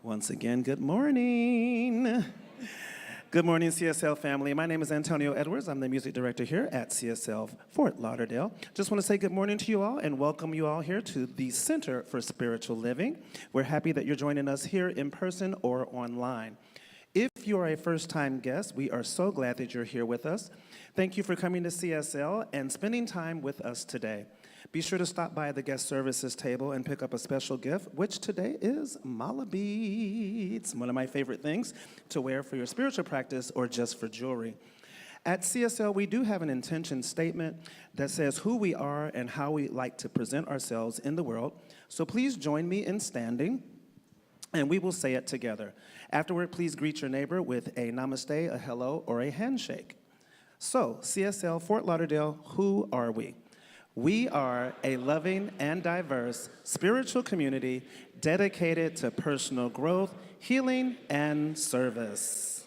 Once again, good morning. Good morning, CSL family. My name is Antonio Edwards. I'm the music director here at CSL Fort Lauderdale. Just want to say good morning to you all and welcome you all here to the Center for Spiritual Living. We're happy that you're joining us here in person or online. If you are a first-time guest, we are so glad that you're here with us. Thank you for coming to CSL and spending time with us today. Be sure to stop by the guest services table and pick up a special gift, which today is mala beads, one of my favorite things to wear for your spiritual practice or just for jewelry. At CSL, we do have an intention statement that says who we are and how we like to present ourselves in the world. So please join me in standing, and we will say it together. Afterward, please greet your neighbor with a namaste, a hello, or a handshake. So, CSL Fort Lauderdale, who are we? We are a loving and diverse spiritual community dedicated to personal growth, healing, and service.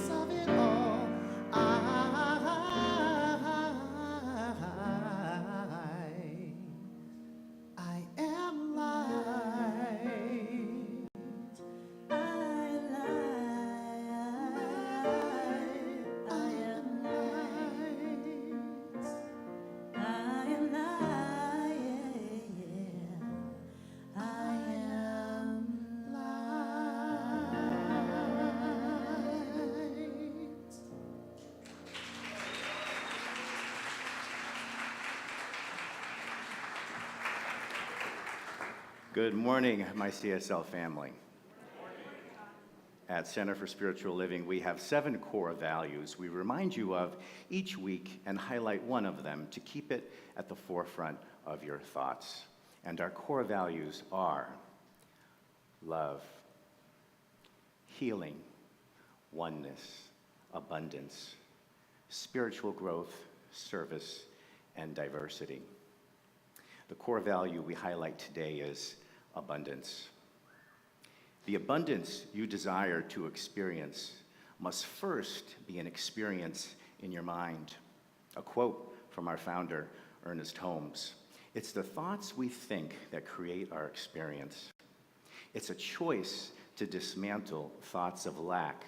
source of it all. I am light. I am light. I am light. I am light. Good morning, my CSL family. At Center for Spiritual Living, we have 7 core values we remind you of each week and highlight one of them to keep it at the forefront of your thoughts. And our core values are love, healing, oneness, abundance, spiritual growth, service, and diversity. The core value we highlight today is abundance. The abundance you desire to experience must first be an experience in your mind. A quote from our founder, Ernest Holmes: "It's the thoughts we think that create our experience. It's a choice to dismantle thoughts of lack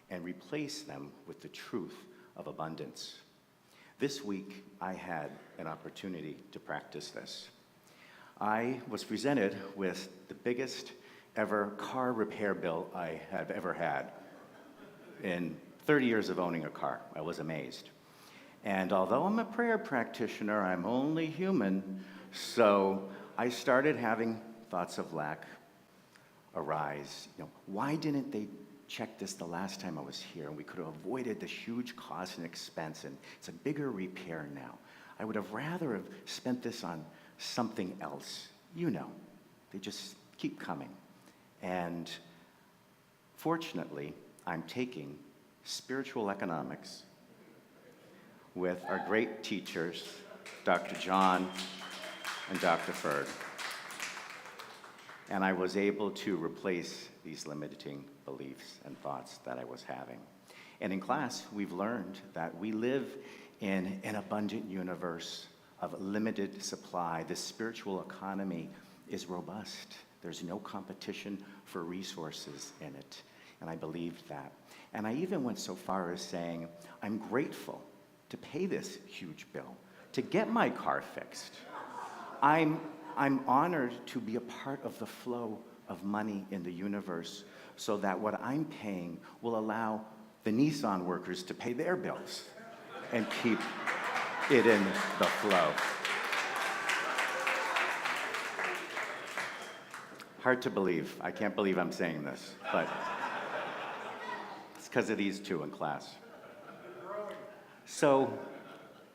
and replace them with the truth of abundance." This week, I had an opportunity to practice this. I was presented with the biggest ever car repair bill I have ever had. In 30 years of owning a car, I was amazed. And although I'm a prayer practitioner, I'm only human, so I started having thoughts of lack arise. Why didn't they check this the last time I was here? And we could have avoided this huge cost and expense, and it's a bigger repair now. I would have rather have spent this on something else. They just keep coming. And fortunately, I'm taking spiritual economics with our great teachers, Dr. John and Dr. Ferd. And I was able to replace these limiting beliefs and thoughts that I was having. And in class, we've learned that we live in an abundant universe of limited supply. The spiritual economy is robust. There's no competition for resources in it. And I believed that. And I even went so far as saying, I'm grateful to pay this huge bill, to get my car fixed. I'm honored to be a part of the flow of money in the universe so that what I'm paying will allow the Nissan workers to pay their bills and keep it in the flow. Hard to believe. I can't believe I'm saying this, but it's because of these two in class. So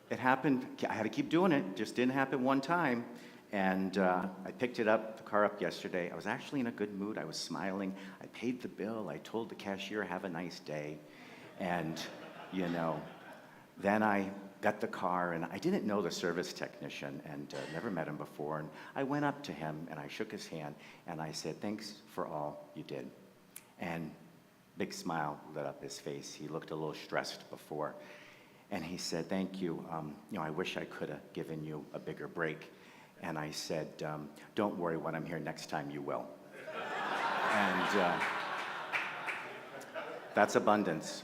it happened. I had to keep doing it. Just didn't happen one time. And I picked the car up yesterday. I was actually in a good mood. I was smiling. I paid the bill. I told the cashier, have a nice day. And, then I got the car, and I didn't know the service technician and never met him before. And I went up to him, and I shook his hand, and I said, thanks for all you did. And big smile lit up his face. He looked a little stressed before. And he said, thank you. I wish I could have given you a bigger break. And I said, don't worry, when I'm here next time, you will. And that's abundance.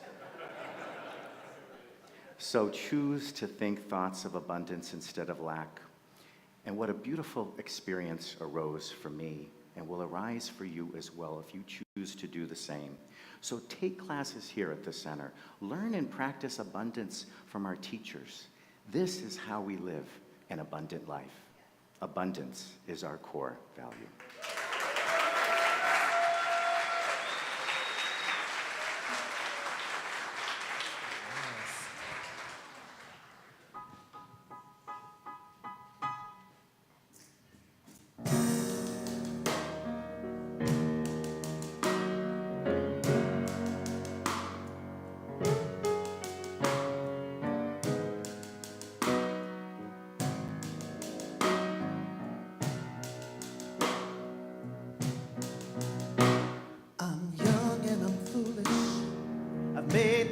So choose to think thoughts of abundance instead of lack. And what a beautiful experience arose for me and will arise for you as well if you choose to do the same. So take classes here at the center. Learn and practice abundance from our teachers. This is how we live an abundant life. Abundance is our core value.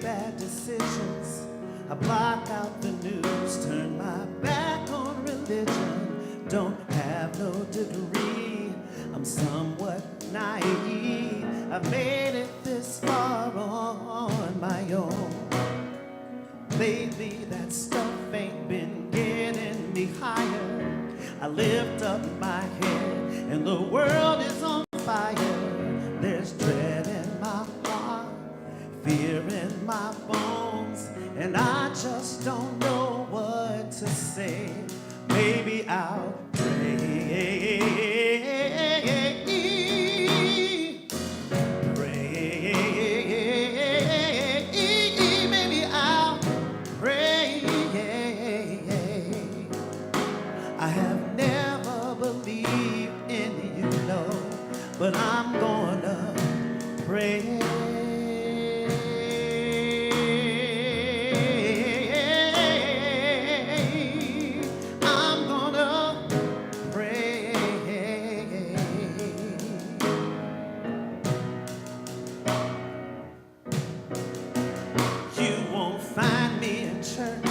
bad decisions. I block out the news, turn my back on religion. Don't have no degree, I'm somewhat naive. I've made it this far on my own. Lately that stuff ain't been getting me higher. I lift up my head and the world is on fire. There's dread in my heart, fear in my bones, and I just don't know what to say. Maybe I'll pray. Maybe I'll pray. I have never believed in you, no, but I'm gonna pray. I'm gonna pray. You won't find me in church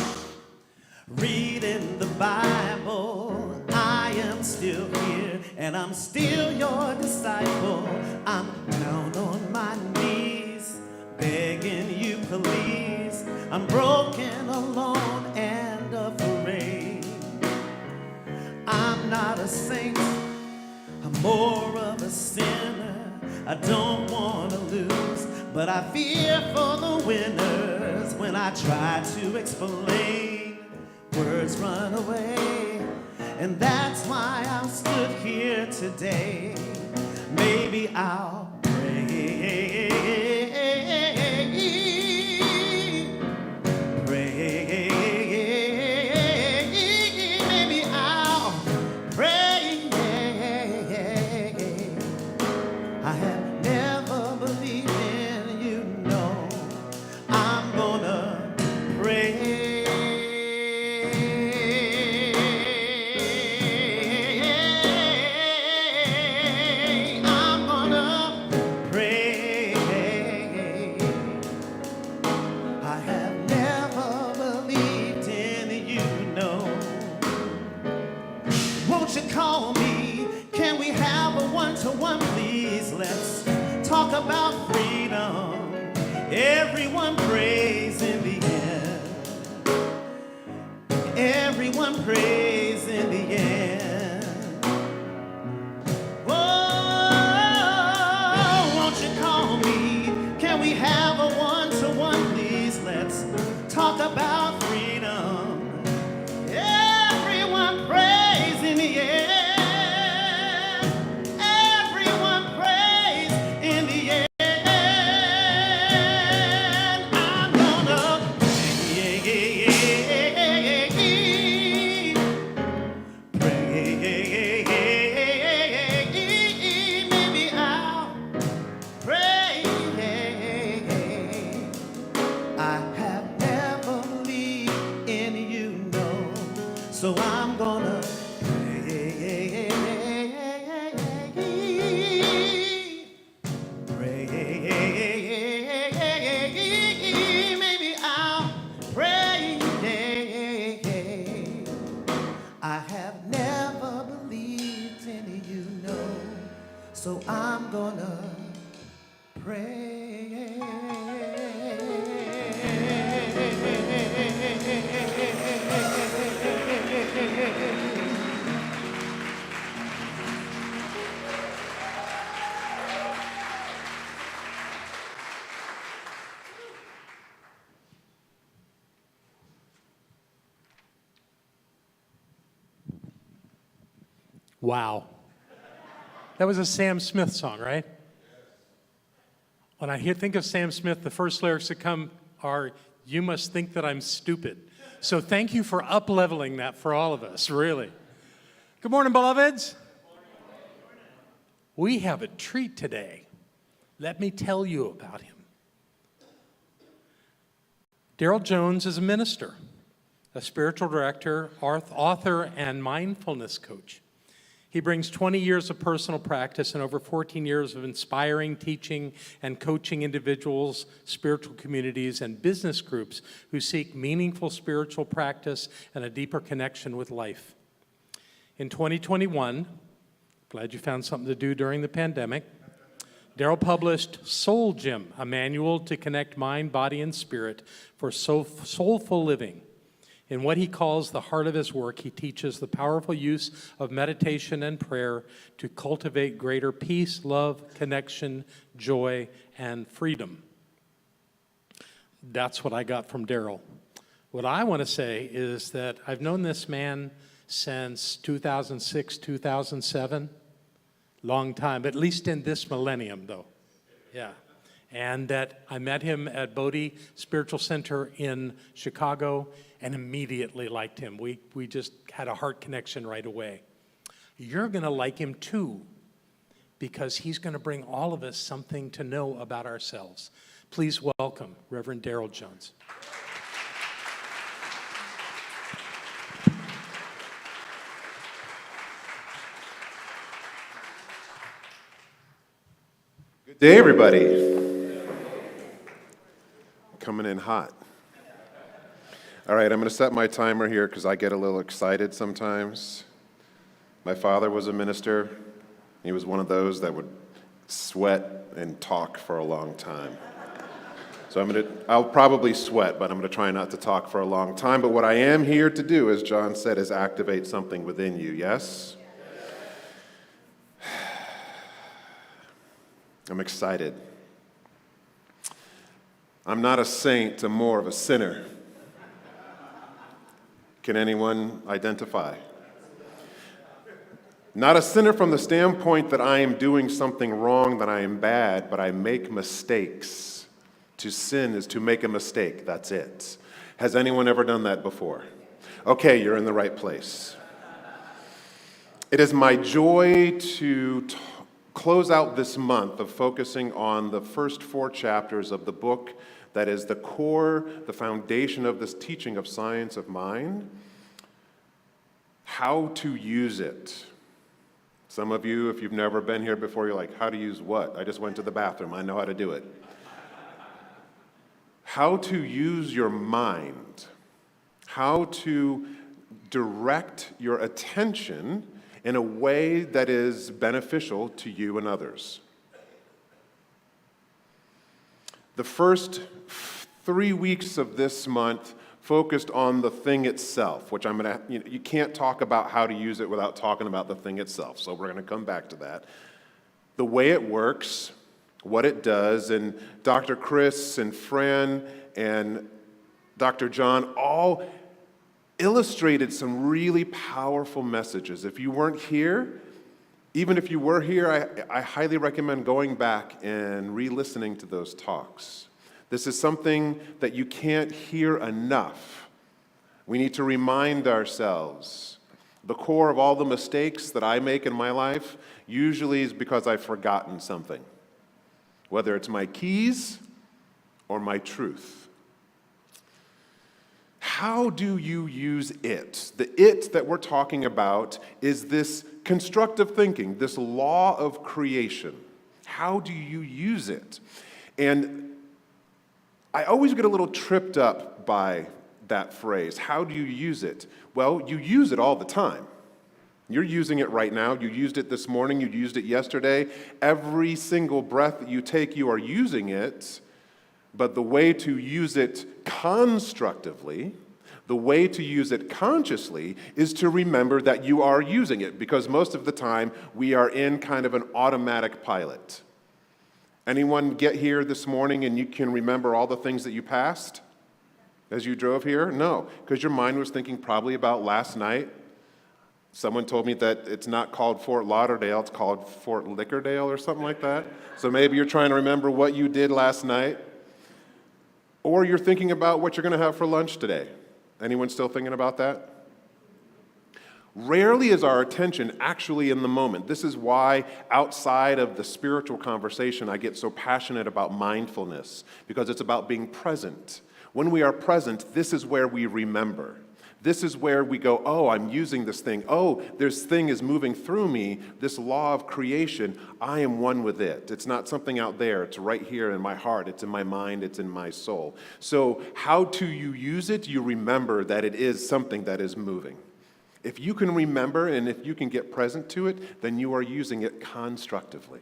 reading the Bible. I am still here and I'm still your disciple. I'm down on my knees begging you please. I'm broken, alone and afraid. I'm not a saint, I'm more of a sinner. I don't want to lose, but I fear for the winners. When I try to explain, words run away, and that's why I'm stood here today. Maybe I'll pray. Pray. Maybe I'll pray. I have never believed in you, no. I'm gonna pray. I'm gonna pray. I have never believed in you, no. Won't you call me? Can we have a one-to-one, please? Let's talk about freedom. Everyone prays in the end. Everyone prays in the end. Oh, won't you call me? Can we have a one-to-one, please? Let's talk about freedom. Everyone prays in the end. Everyone prays in the end. I'm gonna pray. Maybe I'll pray. I have never believed in you, no, so I'm gonna pray. Pray. Maybe I'll pray. I have never believed in you, no, so I'm gonna pray. Wow. That was a Sam Smith song, right? When I think of Sam Smith, the first lyrics that come are, "You must think that I'm stupid." So thank you for up-leveling that for all of us, really. Good morning, beloveds. We have a treat today. Let me tell you about him. Daryl Jones is a minister, a spiritual director, author, and mindfulness coach. He brings 20 years of personal practice and over 14 years of inspiring, teaching, and coaching individuals, spiritual communities, and business groups who seek meaningful spiritual practice and a deeper connection with life. In 2021, glad you found something to do during the pandemic, Daryl published Soul Gym, a manual to connect mind, body, and spirit for soulful living. In what he calls the heart of his work, he teaches the powerful use of meditation and prayer to cultivate greater peace, love, connection, joy, and freedom. That's what I got from Daryl. What I want to say is that I've known this man since 2006, 2007. Long time, at least in this millennium, though. Yeah. And that I met him at Bodhi Spiritual Center in Chicago and immediately liked him. We just had a heart connection right away. You're going to like him too, because he's going to bring all of us something to know about ourselves. Please welcome Reverend Daryl Jones. Good day, everybody. Coming in hot. All right, I'm going to set my timer here because I get a little excited sometimes. My father was a minister. He was one of those that would sweat and talk for a long time. So I'll probably sweat, but I'm going to try not to talk for a long time. But what I am here to do, as John said, is activate something within you, yes? I'm excited. I'm not a saint, I'm more of a sinner. Can anyone identify? Not a sinner from the standpoint that I am doing something wrong, that I am bad, but I make mistakes. To sin is to make a mistake, that's it. Has anyone ever done that before? Okay, you're in the right place. It is my joy to close out this month of focusing on the first 4 chapters of the book that is the core, the foundation of this teaching of Science of Mind, how to use it. Some of you, if you've never been here before, you're like, how to use what? I just went to the bathroom, I know how to do it. How to use your mind, how to direct your attention in a way that is beneficial to you and others. The first 3 weeks of this month focused on the thing itself, which you can't talk about how to use it without talking about the thing itself, so we're going to come back to that. The way it works, what it does, and Dr. Chris and Fran and Dr. John all illustrated some really powerful messages. If you weren't here, even if you were here, I highly recommend going back and re-listening to those talks. This is something that you can't hear enough. We need to remind ourselves. The core of all the mistakes that I make in my life usually is because I've forgotten something, whether it's my keys or my truth. How do you use it? The it that we're talking about is this constructive thinking, this law of creation. How do you use it? And I always get a little tripped up by that phrase. How do you use it? Well, you use it all the time. You're using it right now. You used it this morning. You used it yesterday. Every single breath that you take, you are using it. But the way to use it constructively, the way to use it consciously, is to remember that you are using it, because most of the time we are in kind of an automatic pilot. Anyone get here this morning and you can remember all the things that you passed as you drove here? No, because your mind was thinking probably about last night. Someone told me that it's not called Fort Lauderdale, it's called Fort Lickerdale or something like that. So maybe you're trying to remember what you did last night. Or you're thinking about what you're going to have for lunch today. Anyone still thinking about that? Rarely is our attention actually in the moment. This is why outside of the spiritual conversation, I get so passionate about mindfulness, because it's about being present. When we are present, this is where we remember. This is where we go, oh, I'm using this thing. Oh, this thing is moving through me. This law of creation, I am one with it. It's not something out there. It's right here in my heart. It's in my mind. It's in my soul. So how do you use it? You remember that it is something that is moving. If you can remember and if you can get present to it, then you are using it constructively.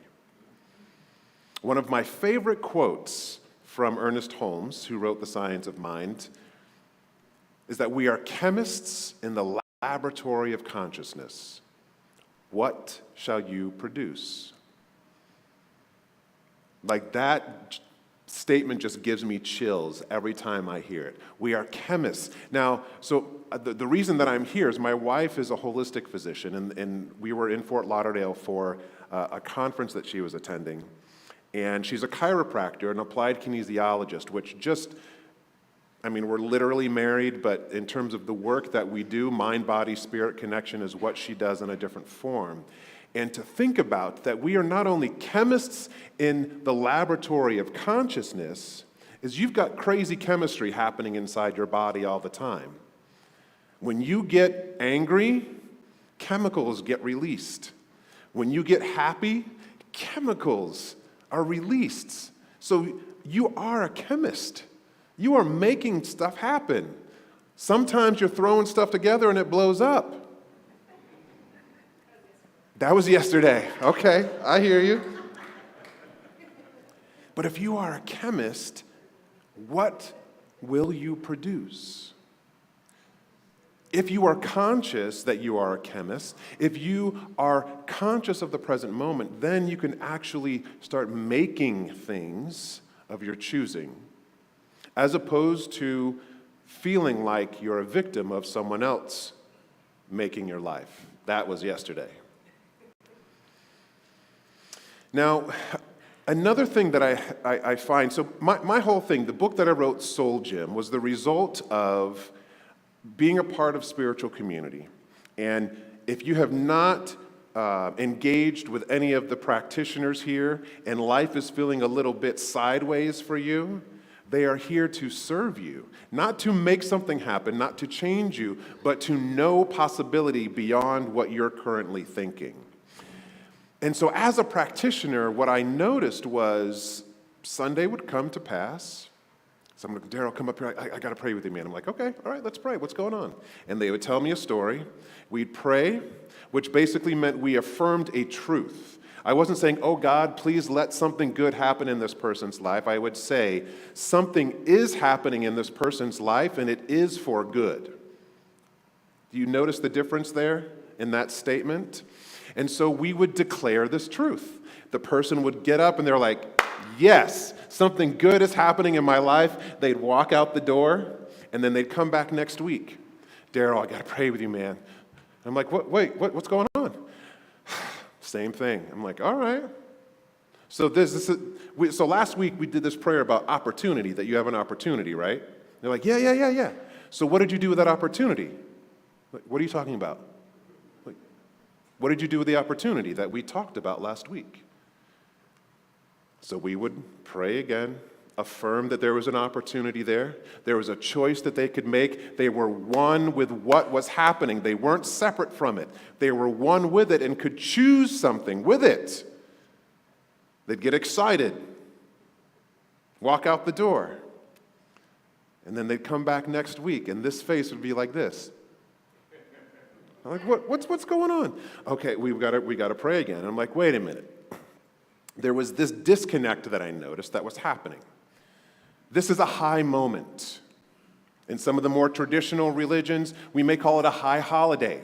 One of my favorite quotes from Ernest Holmes, who wrote The Science of Mind, is that we are chemists in the laboratory of consciousness. What shall you produce? Like that statement just gives me chills every time I hear it. We are chemists. Now, so the reason that I'm here is my wife is a holistic physician, and we were in Fort Lauderdale for a conference that she was attending. And she's a chiropractor, an applied kinesiologist, which just, we're literally married, but in terms of the work that we do, mind, body, spirit connection is what she does in a different form. And to think about that we are not only chemists in the laboratory of consciousness, is you've got crazy chemistry happening inside your body all the time. When you get angry, chemicals get released. When you get happy, chemicals are released. So you are a chemist. You are making stuff happen. Sometimes you're throwing stuff together and it blows up. That was yesterday. Okay, I hear you. But if you are a chemist, what will you produce? If you are conscious that you are a chemist, if you are conscious of the present moment, then you can actually start making things of your choosing, as opposed to feeling like you're a victim of someone else making your life. That was yesterday. Now, another thing that I find, so my whole thing, the book that I wrote, Soul Gym, was the result of being a part of spiritual community. And if you have not engaged with any of the practitioners here and life is feeling a little bit sideways for you, they are here to serve you, not to make something happen, not to change you, but to know possibility beyond what you're currently thinking. And so as a practitioner, what I noticed was Sunday would come to pass. Someone would, Daryl, come up here. I got to pray with you, man. I'm like, okay, all right, let's pray. What's going on? And they would tell me a story. We'd pray, which basically meant we affirmed a truth. I wasn't saying, oh, God, please let something good happen in this person's life. I would say, something is happening in this person's life, and it is for good. Do you notice the difference there in that statement? And so we would declare this truth. The person would get up, and they're like, yes, something good is happening in my life. They'd walk out the door, and then they'd come back next week. Daryl, I got to pray with you, man. I'm like, what's going on? Same thing. I'm like, all right. So so last week we did this prayer about opportunity, that you have an opportunity, right? They're like, yeah. So what did you do with that opportunity? Like, what are you talking about? Like, what did you do with the opportunity that we talked about last week? So we would pray again, affirm that there was an opportunity there. There was a choice that they could make. They were one with what was happening. They weren't separate from it. They were one with it and could choose something with it. They'd get excited, walk out the door, and then they'd come back next week, and this face would be like this. I'm like, what's going on? Okay, we got to pray again. I'm like, wait a minute. There was this disconnect that I noticed that was happening. This is a high moment. In some of the more traditional religions, we may call it a high holiday,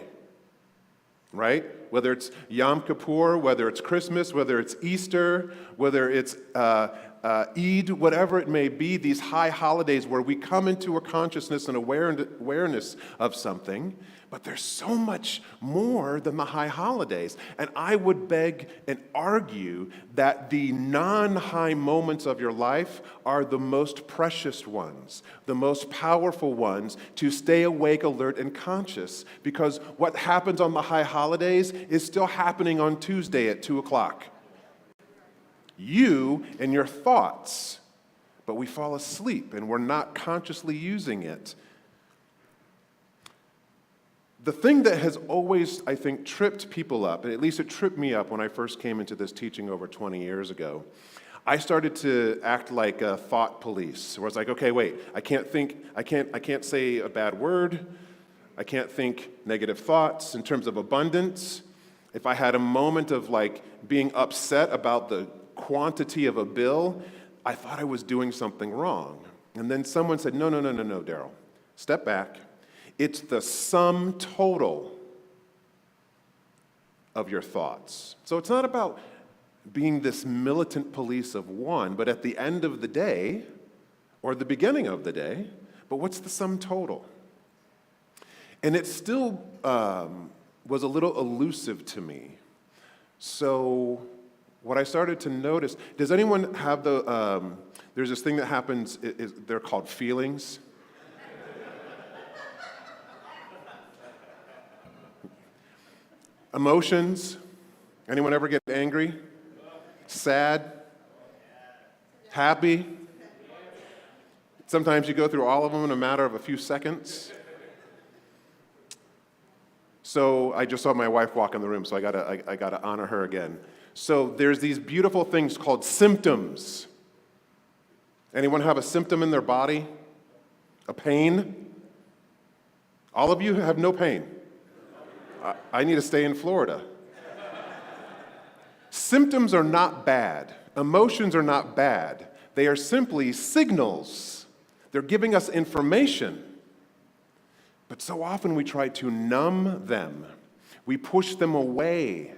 right? Whether it's Yom Kippur, whether it's Christmas, whether it's Easter, whether it's Eid, whatever it may be, these high holidays where we come into a consciousness and awareness of something. But there's so much more than the high holidays. And I would beg and argue that the non-high moments of your life are the most precious ones, the most powerful ones to stay awake, alert, and conscious. Because what happens on the high holidays is still happening on Tuesday at 2 o'clock. You and your thoughts, but we fall asleep and we're not consciously using it. The thing that has always, I think, tripped people up, and at least it tripped me up when I first came into this teaching over 20 years ago, I started to act like a thought police, where it's like, okay, wait, I can't say a bad word, I can't think negative thoughts in terms of abundance. If I had a moment of like being upset about the quantity of a bill, I thought I was doing something wrong. And then someone said, no, Daryl, step back. It's the sum total of your thoughts. So it's not about being this militant police of one, but at the end of the day, or the beginning of the day, but what's the sum total? And it still was a little elusive to me. So what I started to notice, does anyone have there's this thing that happens, they're called feelings. Emotions. Anyone ever get angry? Sad? Happy? Sometimes you go through all of them in a matter of a few seconds. So I just saw my wife walk in the room, so I gotta honor her again. So there's these beautiful things called symptoms. Anyone have a symptom in their body? A pain? All of you have no pain. I need to stay in Florida. Symptoms are not bad. Emotions are not bad. They are simply signals. They're giving us information. But so often we try to numb them. We push them away.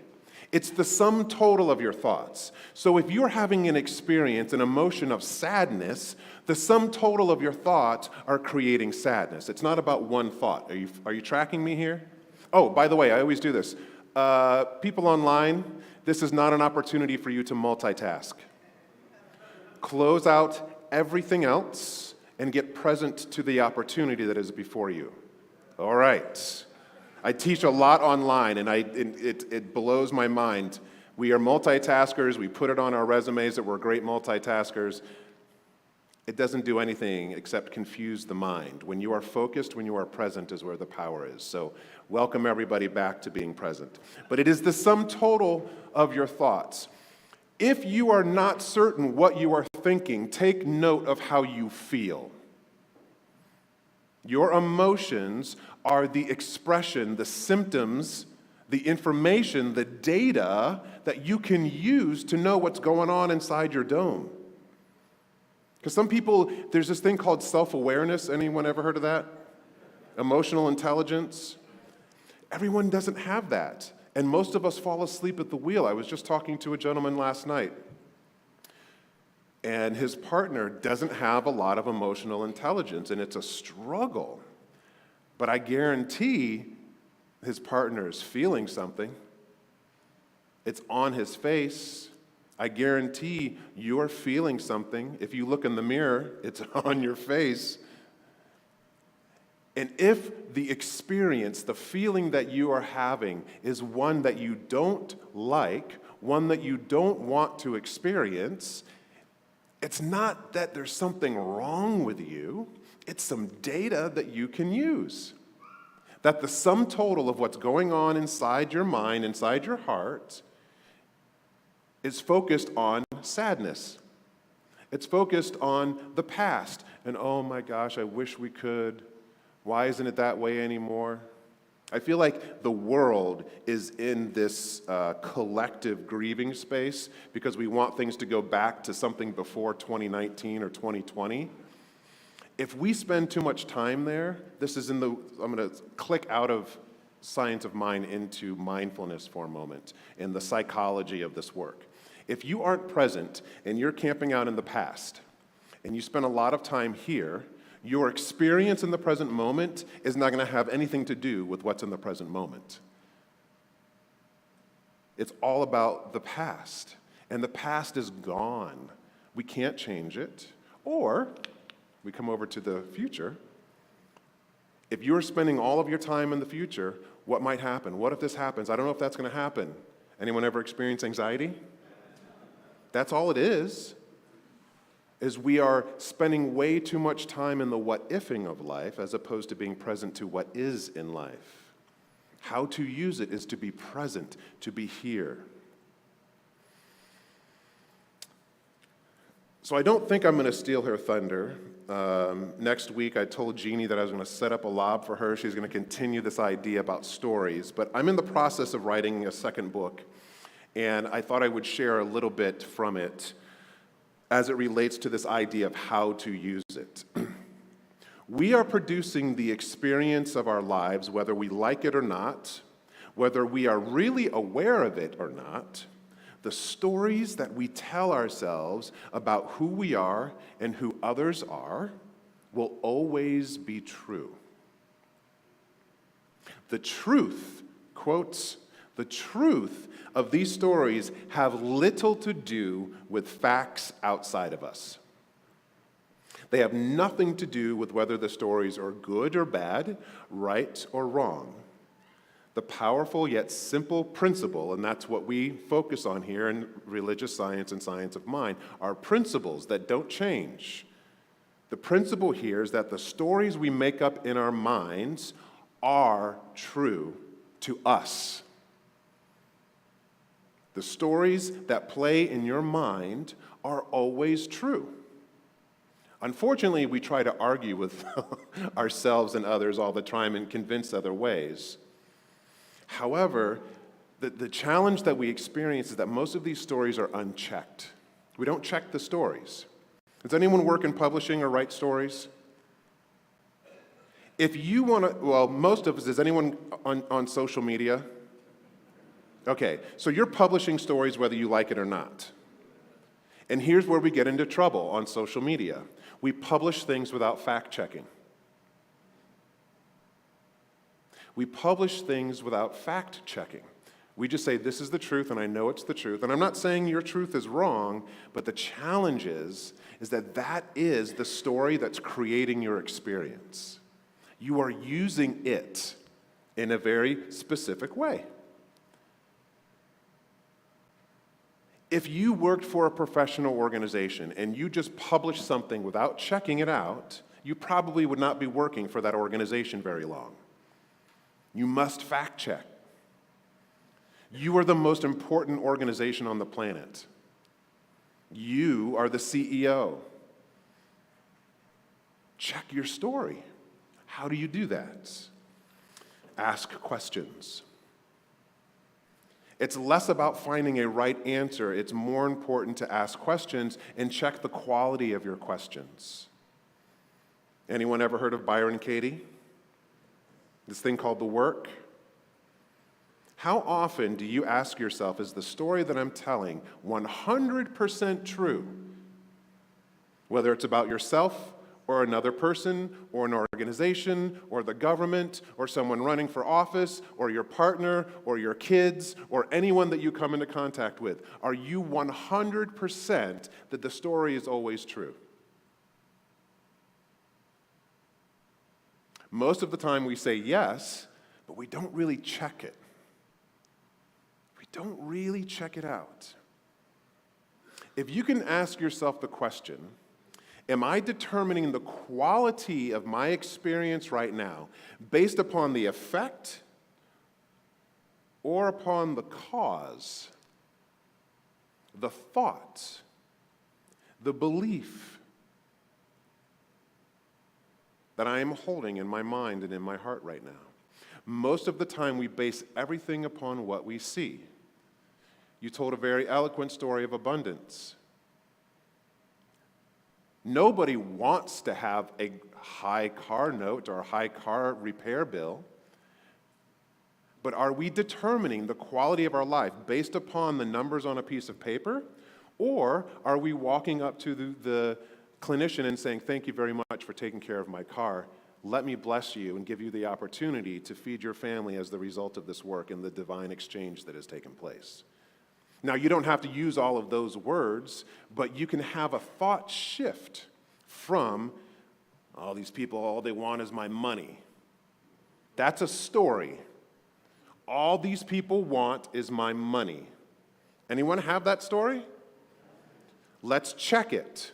It's the sum total of your thoughts. So if you're having an experience, an emotion of sadness, the sum total of your thoughts are creating sadness. It's not about one thought. Are you tracking me here? Oh, by the way, I always do this. People online, this is not an opportunity for you to multitask. Close out everything else and get present to the opportunity that is before you. All right. I teach a lot online, and it blows my mind. We are multitaskers. We put it on our resumes that we're great multitaskers. It doesn't do anything except confuse the mind. When you are focused, when you are present is where the power is. So welcome everybody back to being present. But it is the sum total of your thoughts. If you are not certain what you are thinking, take note of how you feel. Your emotions are the expression, the symptoms, the information, the data that you can use to know what's going on inside your dome. Because some people, there's this thing called self-awareness. Anyone ever heard of that? Emotional intelligence. Everyone doesn't have that. And most of us fall asleep at the wheel. I was just talking to a gentleman last night. And his partner doesn't have a lot of emotional intelligence, and it's a struggle. But I guarantee his partner is feeling something. It's on his face. I guarantee you're feeling something. If you look in the mirror, it's on your face. And if the experience, the feeling that you are having is one that you don't like, one that you don't want to experience, it's not that there's something wrong with you, it's some data that you can use. That the sum total of what's going on inside your mind, inside your heart, is focused on sadness. It's focused on the past. And oh my gosh, I wish we could. Why isn't it that way anymore? I feel like the world is in this collective grieving space because we want things to go back to something before 2019 or 2020. If we spend too much time there, I'm going to click out of science of mind into mindfulness for a moment and the psychology of this work. If you aren't present and you're camping out in the past and you spend a lot of time here, your experience in the present moment is not going to have anything to do with what's in the present moment. It's all about the past, and the past is gone. We can't change it, or we come over to the future. If you're spending all of your time in the future, what might happen? What if this happens? I don't know if that's going to happen. Anyone ever experience anxiety? That's all it is we are spending way too much time in the what-ifing of life as opposed to being present to what is in life. How to use it is to be present, to be here. So I don't think I'm going to steal her thunder. Next week, I told Jeannie that I was going to set up a lob for her. She's going to continue this idea about stories. But I'm in the process of writing a second book, and I thought I would share a little bit from it as it relates to this idea of how to use it. We are producing the experience of our lives, whether we like it or not, whether we are really aware of it or not. The stories that we tell ourselves about who we are and who others are will always be true. The truth, quotes, the truth of these stories have little to do with facts outside of us. They have nothing to do with whether the stories are good or bad, right or wrong. The powerful yet simple principle, and that's what we focus on here in religious science and science of mind, are principles that don't change. The principle here is that the stories we make up in our minds are true to us. The stories that play in your mind are always true. Unfortunately, we try to argue with ourselves and others all the time and convince other ways. However, the challenge that we experience is that most of these stories are unchecked. We don't check the stories. Does anyone work in publishing or write stories? If you want to, well, most of us, is anyone on social media? Okay, so you're publishing stories whether you like it or not. And here's where we get into trouble on social media. We publish things without fact-checking. We publish things without fact-checking. We just say, this is the truth, and I know it's the truth. And I'm not saying your truth is wrong, but the challenge is that that is the story that's creating your experience. You are using it in a very specific way. If you worked for a professional organization and you just published something without checking it out, you probably would not be working for that organization very long. You must fact check. You are the most important organization on the planet. You are the CEO. Check your story. How do you do that? Ask questions. It's less about finding a right answer. It's more important to ask questions and check the quality of your questions. Anyone ever heard of Byron Katie? This thing called The Work? How often do you ask yourself, is the story that I'm telling 100% true? Whether it's about yourself or another person or an organization or the government or someone running for office or your partner or your kids or anyone that you come into contact with. Are you 100% that the story is always true? Most of the time we say yes, but we don't really check it. We don't really check it out. If you can ask yourself the question, am I determining the quality of my experience right now based upon the effect or upon the cause, the thought, the belief that I am holding in my mind and in my heart right now? Most of the time, we base everything upon what we see. You told a very eloquent story of abundance. Nobody wants to have a high car note or a high car repair bill. But are we determining the quality of our life based upon the numbers on a piece of paper? Or are we walking up to the clinician and saying, thank you very much for taking care of my car. Let me bless you and give you the opportunity to feed your family as the result of this work and the divine exchange that has taken place. Now, you don't have to use all of those words, but you can have a thought shift from, all these people, all they want is my money. That's a story. All these people want is my money. Anyone have that story? Let's check it.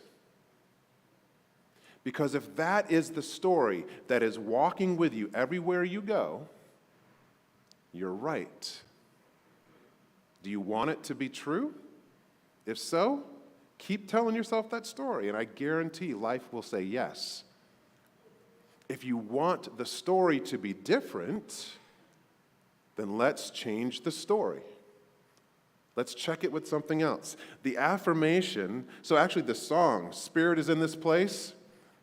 Because if that is the story that is walking with you everywhere you go, you're right. Do you want it to be true? If so, keep telling yourself that story, and I guarantee life will say yes. If you want the story to be different, then let's change the story. Let's check it with something else. The affirmation, so actually the song, Spirit is in this place,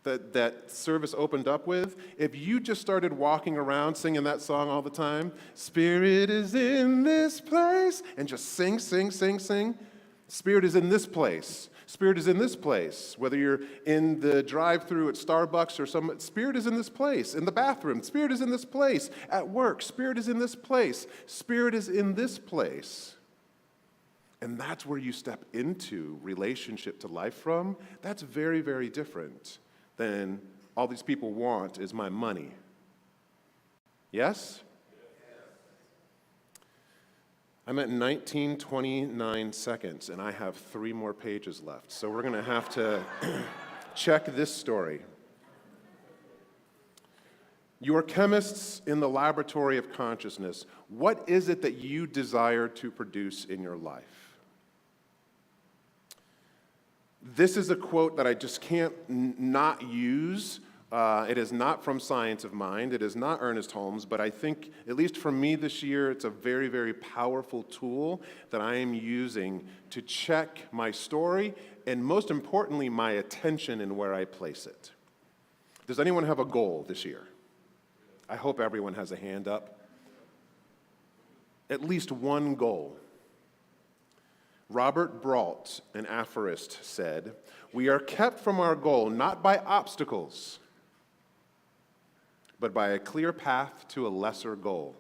that service opened up with, if you just started walking around singing that song all the time, Spirit is in this place, and just sing, sing, sing, sing, Spirit is in this place. Spirit is in this place. Whether you're in the drive-thru at Starbucks or some, Spirit is in this place. In the bathroom, Spirit is in this place. At work, Spirit is in this place. Spirit is in this place. And that's where you step into relationship to life from. That's very, very different than all these people want is my money. Yes? I'm at 19:29 seconds, and I have 3 more pages left. So we're going to have to check this story. You are chemists in the laboratory of consciousness. What is it that you desire to produce in your life? This is a quote that I just can't not use. It is not from Science of Mind. It is not Ernest Holmes, but I think, at least for me this year, it's a very, very powerful tool that I am using to check my story and, most importantly, my attention and where I place it. Does anyone have a goal this year? I hope everyone has a hand up. At least one goal. Robert Brault, an aphorist, said, "We are kept from our goal not by obstacles, but by a clear path to a lesser goal."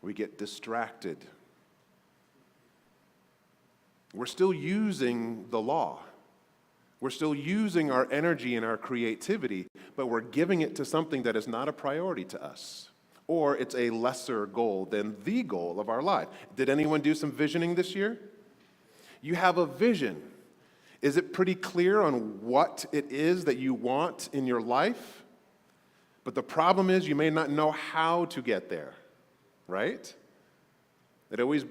We get distracted. We're still using the law. We're still using our energy and our creativity, but we're giving it to something that is not a priority to us. Or it's a lesser goal than the goal of our life. Did anyone do some visioning this year? You have a vision. Is it pretty clear on what it is that you want in your life? But the problem is you may not know how to get there, right? It always,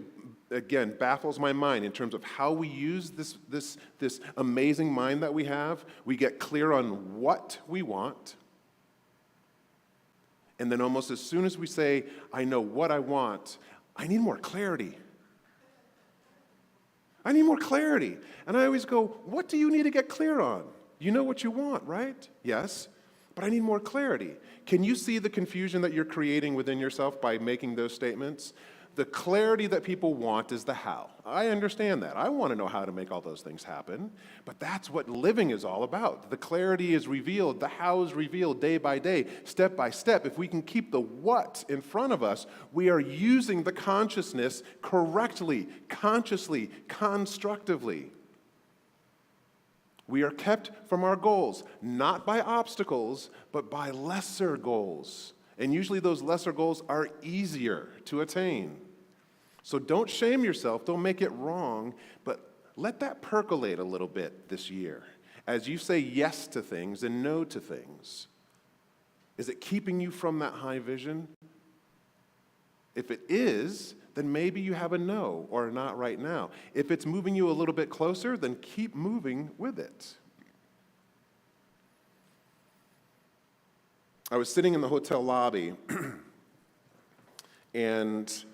again, baffles my mind in terms of how we use this amazing mind that we have. We get clear on what we want. And then almost as soon as we say, I know what I want, I need more clarity. I need more clarity. And I always go, what do you need to get clear on? You know what you want, right? Yes, but I need more clarity. Can you see the confusion that you're creating within yourself by making those statements? The clarity that people want is the how. I understand that. I want to know how to make all those things happen, but that's what living is all about. The clarity is revealed, the how is revealed day by day, step by step. If we can keep the what in front of us, we are using the consciousness correctly, consciously, constructively. We are kept from our goals, not by obstacles, but by lesser goals. And usually those lesser goals are easier to attain. So don't shame yourself, don't make it wrong, but let that percolate a little bit this year as you say yes to things and no to things. Is it keeping you from that high vision? If it is, then maybe you have a no or a not right now. If it's moving you a little bit closer, then keep moving with it. I was sitting in the hotel lobby, and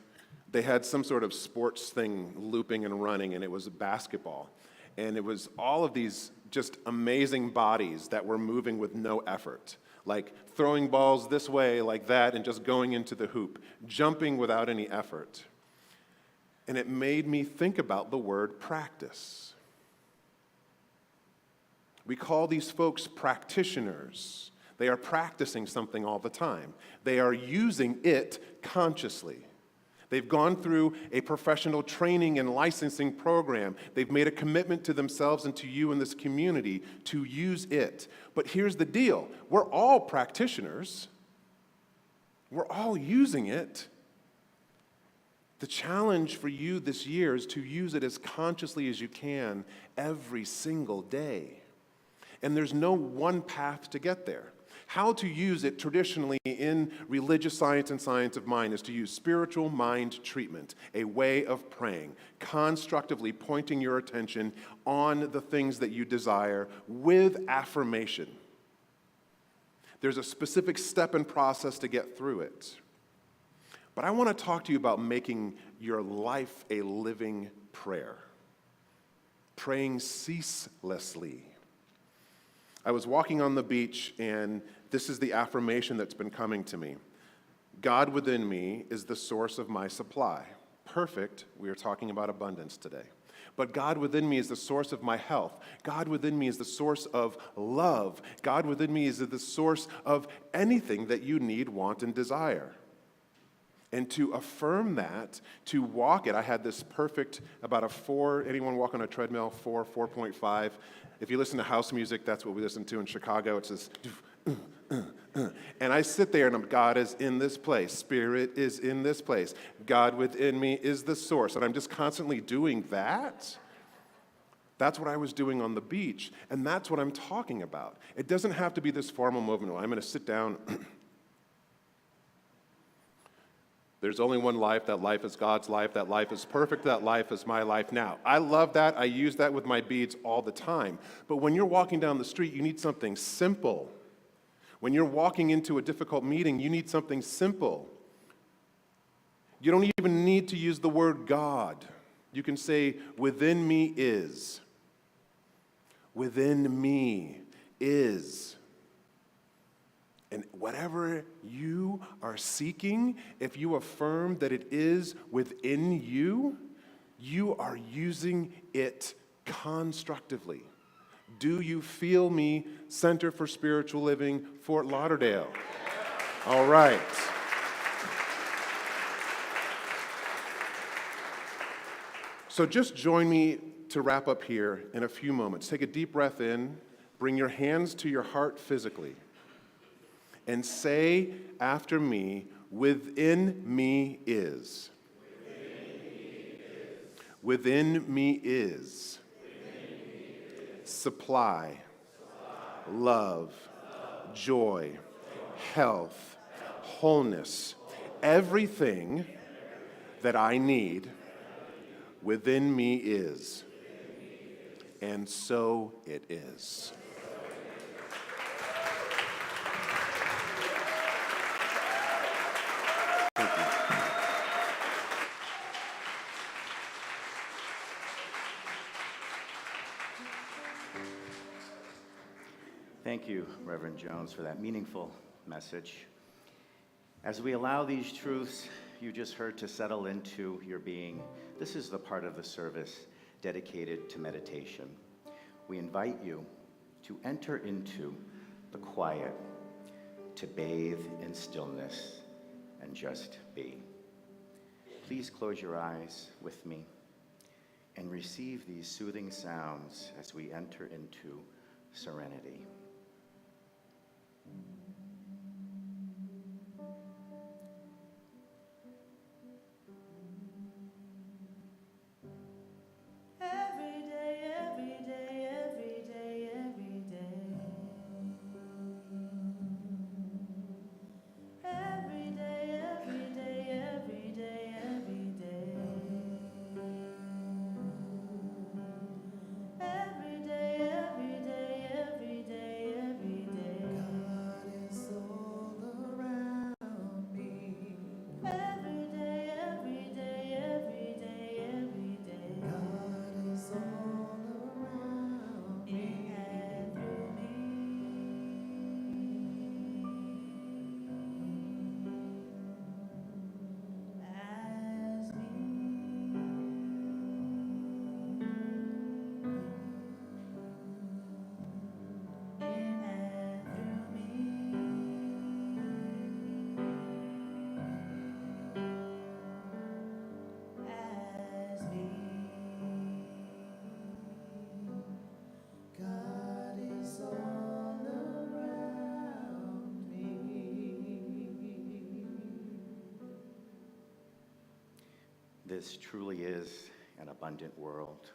they had some sort of sports thing looping and running, and it was basketball. And it was all of these just amazing bodies that were moving with no effort, like throwing balls this way, like that, and just going into the hoop, jumping without any effort. And it made me think about the word practice. We call these folks practitioners. They are practicing something all the time. They are using it consciously. They've gone through a professional training and licensing program. They've made a commitment to themselves and to you in this community to use it. But here's the deal. We're all practitioners. We're all using it. The challenge for you this year is to use it as consciously as you can every single day. And there's no one path to get there. How to use it traditionally in religious science and science of mind is to use spiritual mind treatment, a way of praying, constructively pointing your attention on the things that you desire with affirmation. There's a specific step and process to get through it. But I want to talk to you about making your life a living prayer, praying ceaselessly. I was walking on the beach, and this is the affirmation that's been coming to me. God within me is the source of my supply. Perfect. We are talking about abundance today. But God within me is the source of my health. God within me is the source of love. God within me is the source of anything that you need, want, and desire. And to affirm that, to walk it, I had this perfect, about a 4, anyone walk on a treadmill, 4.5. If you listen to house music, that's what we listen to in Chicago. It says, and I sit there and God is in this place. Spirit is in this place. God within me is the source. And I'm just constantly doing that. That's what I was doing on the beach. And that's what I'm talking about. It doesn't have to be this formal movement where I'm going to sit down. There's only one life. That life is God's life. That life is perfect. That life is my life now. I love that. I use that with my beads all the time. But when you're walking down the street, you need something simple. When you're walking into a difficult meeting, you need something simple. You don't even need to use the word God. You can say, within me is. Within me is. And whatever you are seeking, if you affirm that it is within you, you are using it constructively. Do you feel me, Center for Spiritual Living, Fort Lauderdale? All right. So just join me to wrap up here in a few moments. Take a deep breath in, bring your hands to your heart physically, and say after me, within me is. Within me is. Supply, love, joy, health, wholeness, everything that I need within me is. And so it is. Thank you, Reverend Jones, for that meaningful message. As we allow these truths you just heard to settle into your being, this is the part of the service dedicated to meditation. We invite you to enter into the quiet, to bathe in stillness and just be. Please close your eyes with me and receive these soothing sounds as we enter into serenity. This truly is an abundant world.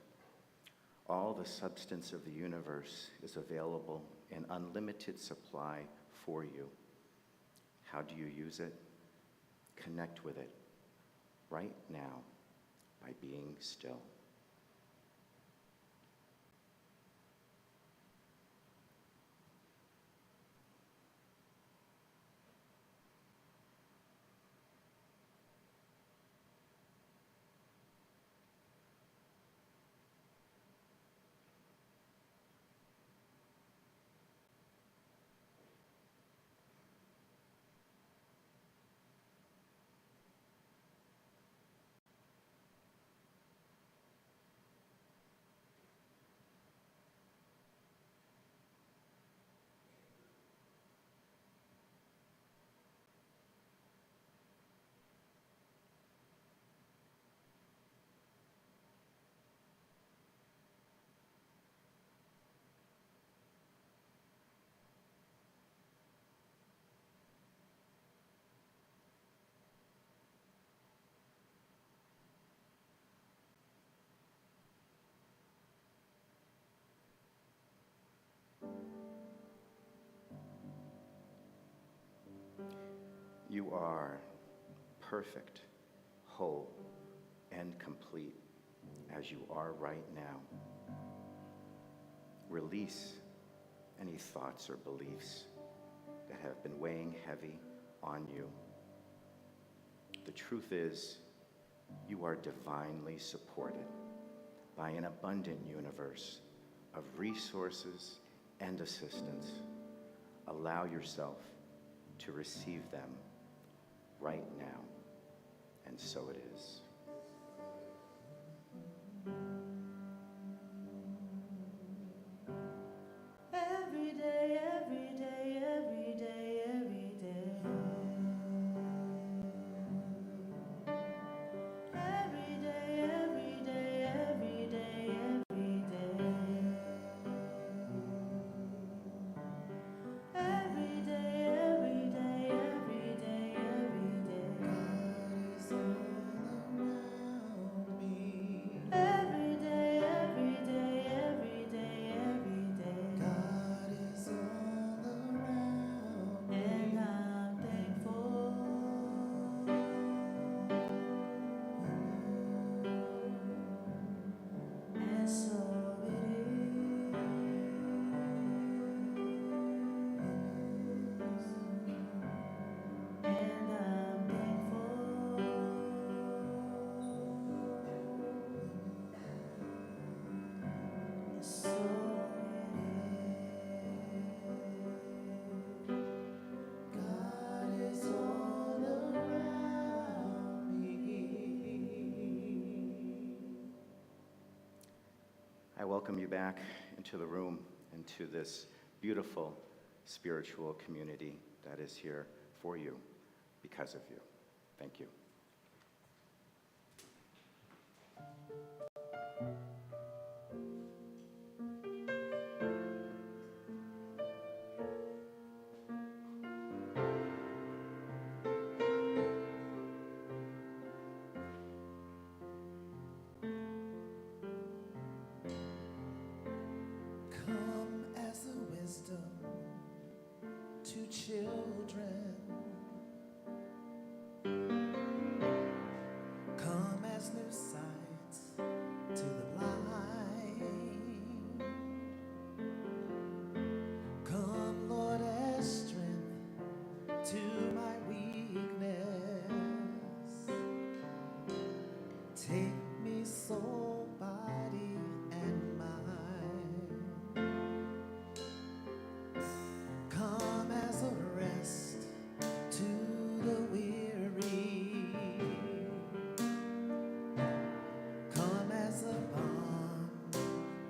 All the substance of the universe is available in unlimited supply for you. How do you use it? Connect with it right now by being still. You are perfect, whole, and complete as you are right now. Release any thoughts or beliefs that have been weighing heavy on you. The truth is, you are divinely supported by an abundant universe of resources and assistance. Allow yourself to receive them right now, and so it is. Every day, every day, every day, every day. Every day, every day, every day, every day. Every day, every day, every day, every day. God is all around me. Every day, every day, every day, every day. God is all around me. And I'm thankful. And so it is. And I'm thankful. And so it is. God is all around me. I welcome you back into the room, into this beautiful spiritual community that is here for you, because of you. Thank you. Come as a wisdom to children. Come as new sights to the blind. Come, Lord, as strength to my weakness. Take me soul, body, and mind. Come as a rest to the weary. Come as a balm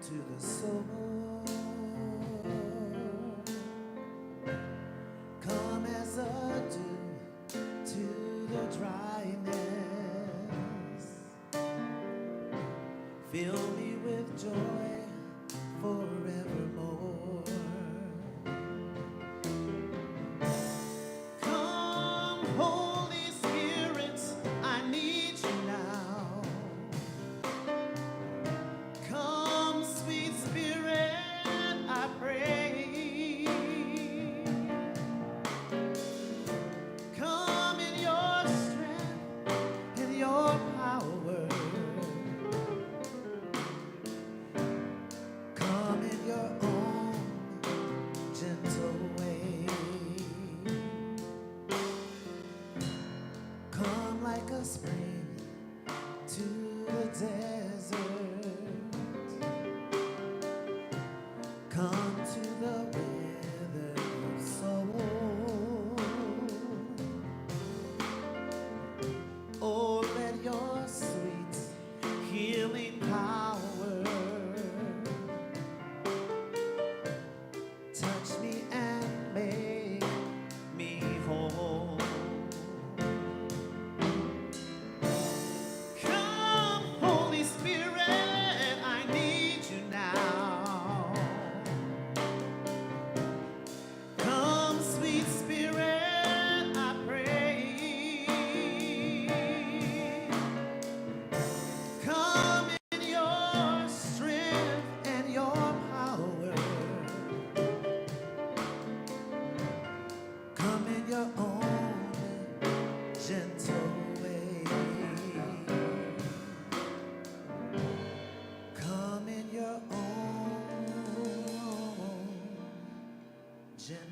to the soul. Come as a dew to the dryness. Fill me with joy forevermore. Come, Holy Spirit, I need you now. Come, sweet Spirit, I pray.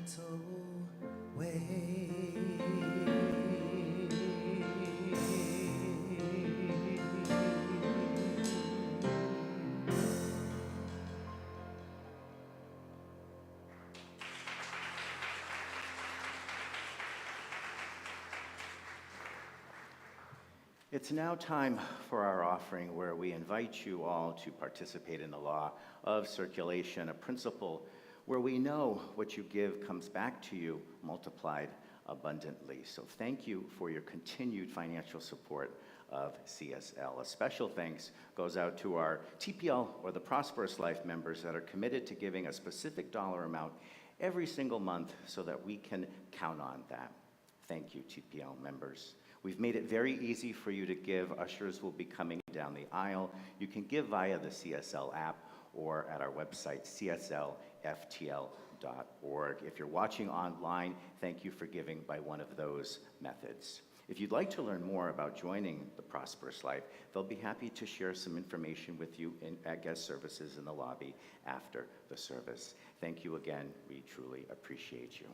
gentle way. It's now time for our offering, where we invite you all to participate in the law of circulation, a principle where we know what you give comes back to you multiplied abundantly. So thank you for your continued financial support of CSL. A special thanks goes out to our TPL, or the Prosperous Life members, that are committed to giving a specific dollar amount every single month so that we can count on that. Thank you, TPL members. We've made it very easy for you to give. Ushers will be coming down the aisle. You can give via the CSL app or at our website, cslftl.org. If you're watching online, thank you for giving by one of those methods. If you'd like to learn more about joining the Prosperous Life, they'll be happy to share some information with you at guest services in the lobby after the service. Thank you again. We truly appreciate you.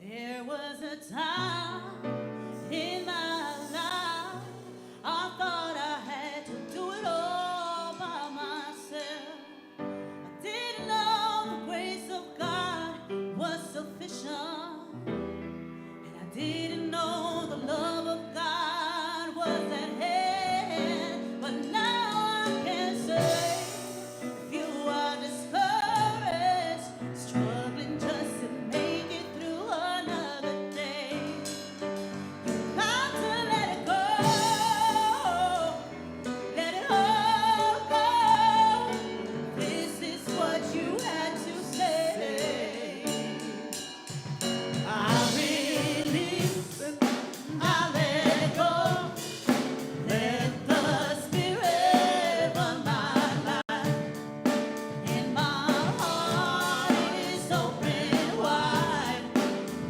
There was a time in my life I thought I had to do it all by myself. I didn't know the grace of God was sufficient, and I didn't know the love of God was at hand. But now I can say, if you are discouraged, struggling just to make it through another day, you got to let it go, let it all go. This is what you had to say. I release, I let go, let the Spirit run my life, and my heart is open wide.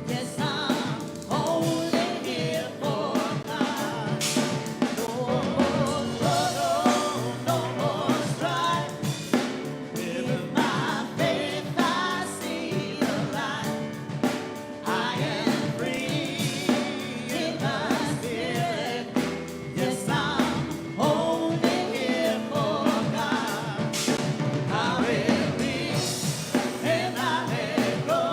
Yes, I'm only here for God. No more struggle, no more strife. With my faith, I see the light. I am free in my spirit. Yes, I'm only here for God. I release and I let go.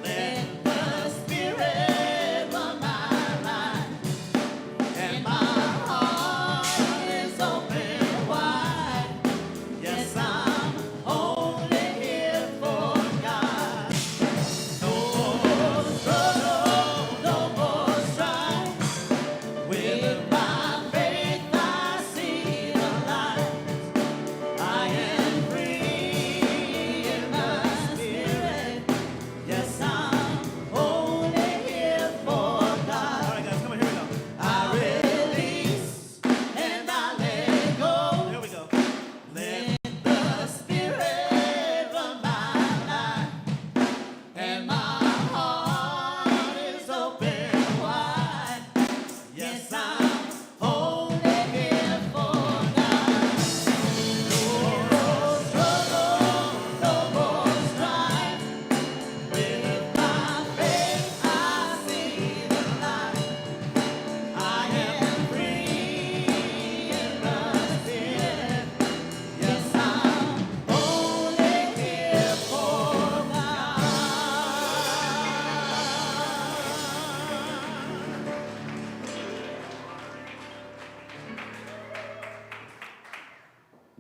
Let the Spirit run my life, and my heart is open wide. Yes, I'm only here for God. No more struggle, no more strife. With my faith, I see the light. I am free in my spirit. Yes, I'm only here for God. All right, guys, come on, here we go. I release and I let go. Here we go. Let the Spirit run my life, and my heart is open wide. Yes, I'm only here for God. No more struggle, no more strife. With my faith, I see the light. I am free in the Spirit. Yes, I'm only here for God.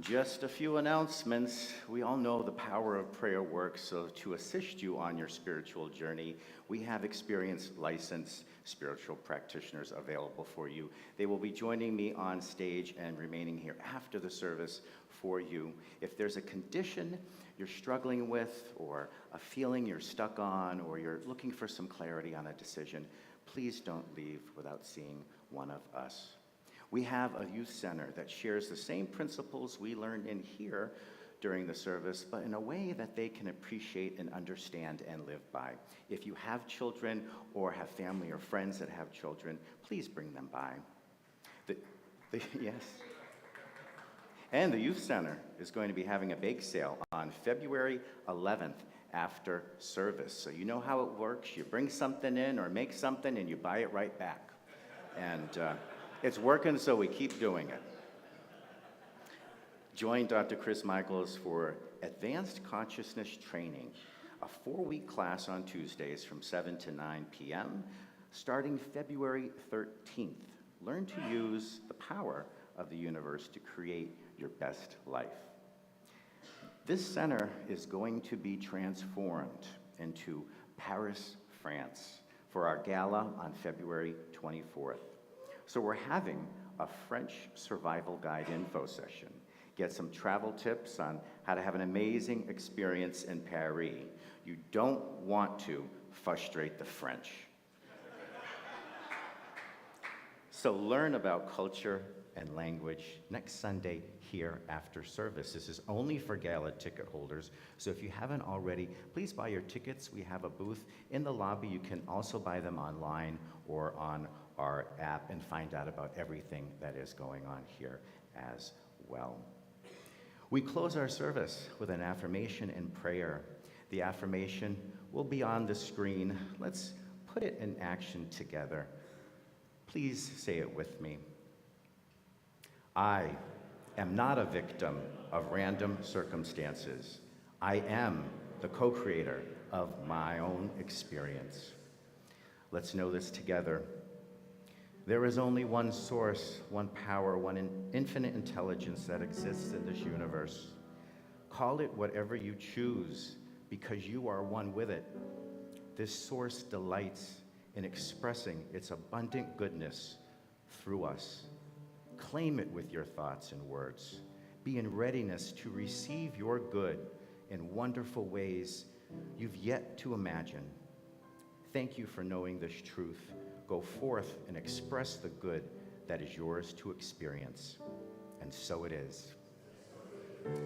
Just a few announcements. We all know the power of prayer works, so to assist you on your spiritual journey, we have experienced, licensed spiritual practitioners available for you. They will be joining me on stage and remaining here after the service for you. If there's a condition you're struggling with, or a feeling you're stuck on, or you're looking for some clarity on a decision, please don't leave without seeing one of us. We have a youth center that shares the same principles we learned in here during the service, but in a way that they can appreciate and understand and live by. If you have children or have family or friends that have children, please bring them by. Yes. And the Youth Center is going to be having a bake sale on February 11th after service. So you know how it works. You bring something in or make something and you buy it right back. And it's working, so we keep doing it. Join Dr. Chris Michaels for Advanced Consciousness Training, a 4-week class on Tuesdays from 7 to 9 p.m., starting February 13th. Learn to use the power of the universe to create your best life. This center is going to be transformed into Paris, France, for our gala on February 24th. So we're having a French survival guide info session. Get some travel tips on how to have an amazing experience in Paris. You don't want to frustrate the French. So learn about culture and language next Sunday here after service. This is only for gala ticket holders, so if you haven't already, please buy your tickets. We have a booth in the lobby. You can also buy them online or on our app and find out about everything that is going on here as well. We close our service with an affirmation and prayer. The affirmation will be on the screen. Let's put it in action together. Please say it with me. I am not a victim of random circumstances. I am the co-creator of my own experience. Let's know this together. There is only one source, one power, one infinite intelligence that exists in this universe. Call it whatever you choose, because you are one with it. This source delights in expressing its abundant goodness through us. Claim it with your thoughts and words. Be in readiness to receive your good in wonderful ways you've yet to imagine. Thank you for knowing this truth. Go forth and express the good that is yours to experience. And so it is.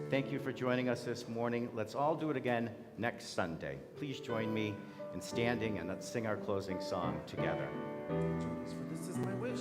Thank you for joining us this morning. Let's all do it again next Sunday. Please join me in standing and let's sing our closing song together. For this is my wish.